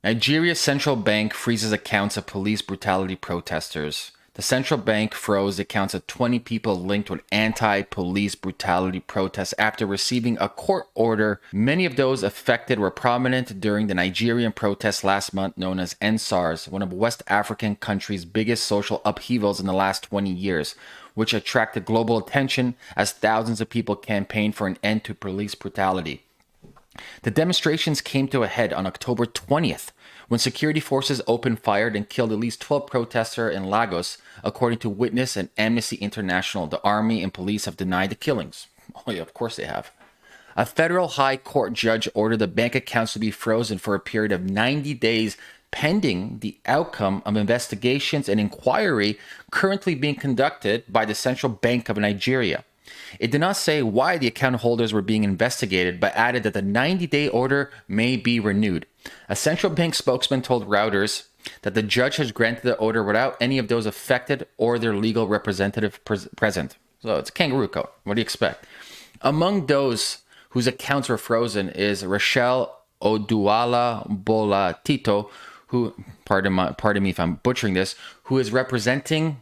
Nigeria's central bank freezes accounts of police brutality protesters. The central bank froze accounts of 20 people linked with anti-police brutality protests after receiving a court order. Many of those affected were prominent during the Nigerian protests last month known as NSARS, one of West African country's biggest social upheavals in the last 20 years, which attracted global attention as thousands of people campaigned for an end to police brutality. The demonstrations came to a head on October 20th when security forces opened fire and killed at least 12 protesters in Lagos, according to Witness and Amnesty International. The army and police have denied the killings. Oh yeah, of course they have. A federal high court judge ordered the bank accounts to be frozen for a period of 90 days pending the outcome of investigations and inquiry currently being conducted by the Central Bank of Nigeria. It did not say why the account holders were being investigated, but added that the 90-day order may be renewed. A central bank spokesman told Reuters that the judge has granted the order without any of those affected or their legal representative present. So it's a kangaroo court. What do you expect? Among those whose accounts were frozen is Rachel Oduala Bola Tito, who, pardon me if I'm butchering this, who is representing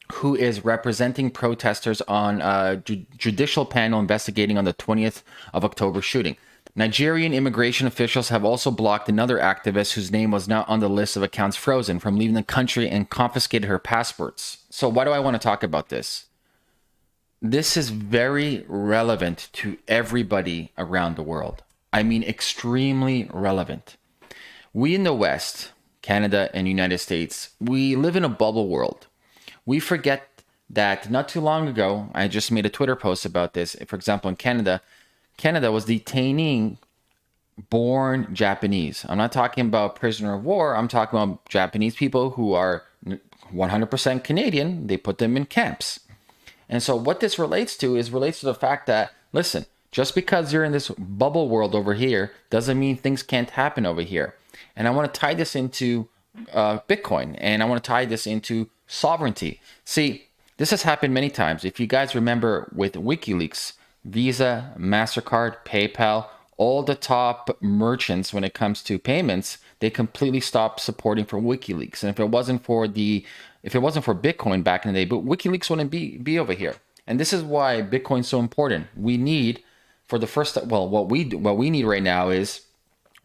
protesters on a judicial panel investigating on the 20th of October shooting. Nigerian immigration officials have also blocked another activist whose name was not on the list of accounts frozen from leaving the country and confiscated her passports. So why do I want to talk about this? This is very relevant to everybody around the world. I mean, extremely relevant. We in the West, Canada and United States, we live in a bubble world. We forget that not too long ago, I just made a Twitter post about this. For example, in Canada was detaining born Japanese. I'm not talking about prisoner of war. I'm talking about Japanese people who are 100% Canadian. They put them in camps. And so what this relates to the fact that, listen, just because you're in this bubble world over here doesn't mean things can't happen over here. And I want to tie this into Bitcoin, and I want to tie this into sovereignty. See, this has happened many times. If you guys remember with WikiLeaks, Visa, MasterCard, PayPal, all the top merchants when it comes to payments, they completely stopped supporting for WikiLeaks. And if it wasn't for Bitcoin back in the day, but WikiLeaks wouldn't be over here. And this is why Bitcoin's so important. We need what we need right now is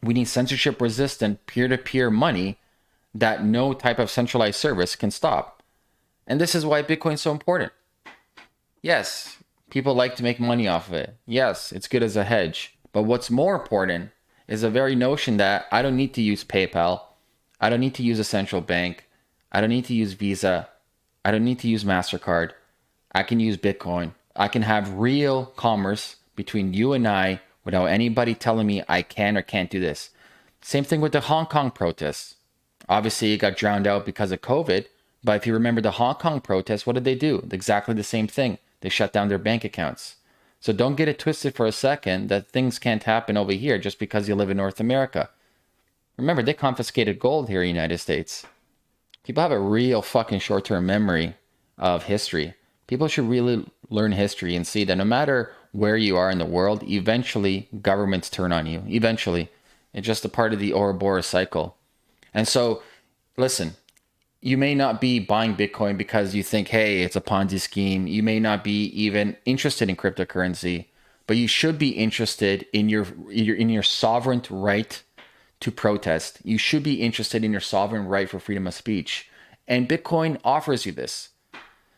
we need censorship resistant peer-to-peer money that no type of centralized service can stop. And this is why Bitcoin's so important. Yes, people like to make money off of it. Yes, it's good as a hedge. But what's more important is the very notion that I don't need to use PayPal. I don't need to use a central bank. I don't need to use Visa. I don't need to use MasterCard. I can use Bitcoin. I can have real commerce between you and I without anybody telling me I can or can't do this. Same thing with the Hong Kong protests. Obviously, it got drowned out because of COVID. But if you remember the Hong Kong protests, what did they do? Exactly the same thing. They shut down their bank accounts. So don't get it twisted for a second that things can't happen over here just because you live in North America. Remember, they confiscated gold here in the United States. People have a real fucking short-term memory of history. People should really learn history and see that no matter where you are in the world, eventually governments turn on you. Eventually. It's just a part of the Ouroboros cycle. And so, listen, you may not be buying Bitcoin because you think, hey, it's a Ponzi scheme. You may not be even interested in cryptocurrency, but you should be interested in your sovereign right to protest. You should be interested in your sovereign right for freedom of speech. And Bitcoin offers you this.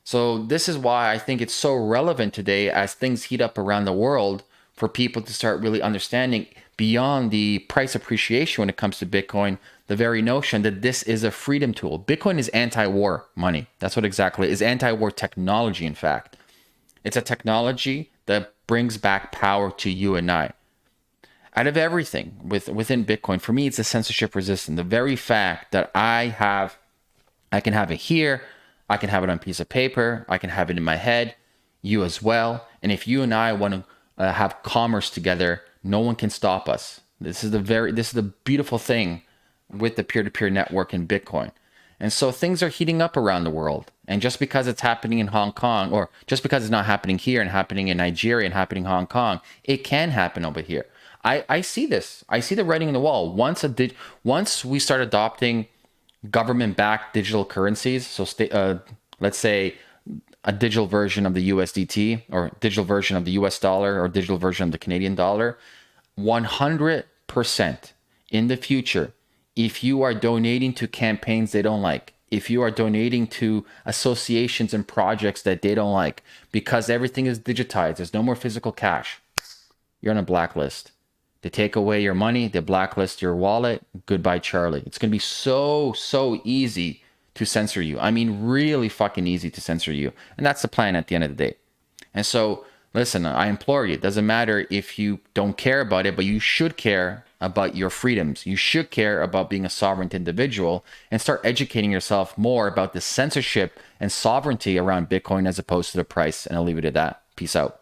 So this is why I think it's so relevant today as things heat up around the world for people to start really understanding beyond the price appreciation when it comes to Bitcoin, the very notion that this is a freedom tool. Bitcoin is anti-war money. That's what exactly it is. Anti-war technology, in fact. It's a technology that brings back power to you and I. Out of everything within Bitcoin, for me, it's a censorship resistant. The very fact that I can have it here, I can have it on a piece of paper, I can have it in my head, you as well. And if you and I want to have commerce together, no one can stop us. This is the beautiful thing with the peer-to-peer network in Bitcoin. And so things are heating up around the world. And just because it's happening in Hong Kong, or just because it's not happening here and happening in Nigeria and happening in Hong Kong, it can happen over here. I see this. I see the writing on the wall. Once we start adopting government-backed digital currencies, so let's say a digital version of the USDT or digital version of the US dollar or digital version of the Canadian dollar, 100% in the future, if you are donating to campaigns they don't like, if you are donating to associations and projects that they don't like, because everything is digitized, there's no more physical cash, you're on a blacklist. They take away your money, they blacklist your wallet, goodbye, Charlie. It's going to be so easy to censor you. I mean, really fucking easy to censor you. And that's the plan at the end of the day. And so, listen, I implore you, it doesn't matter if you don't care about it, but you should care about your freedoms. You should care about being a sovereign individual and start educating yourself more about the censorship and sovereignty around Bitcoin as opposed to the price. And I'll leave it at that. Peace out.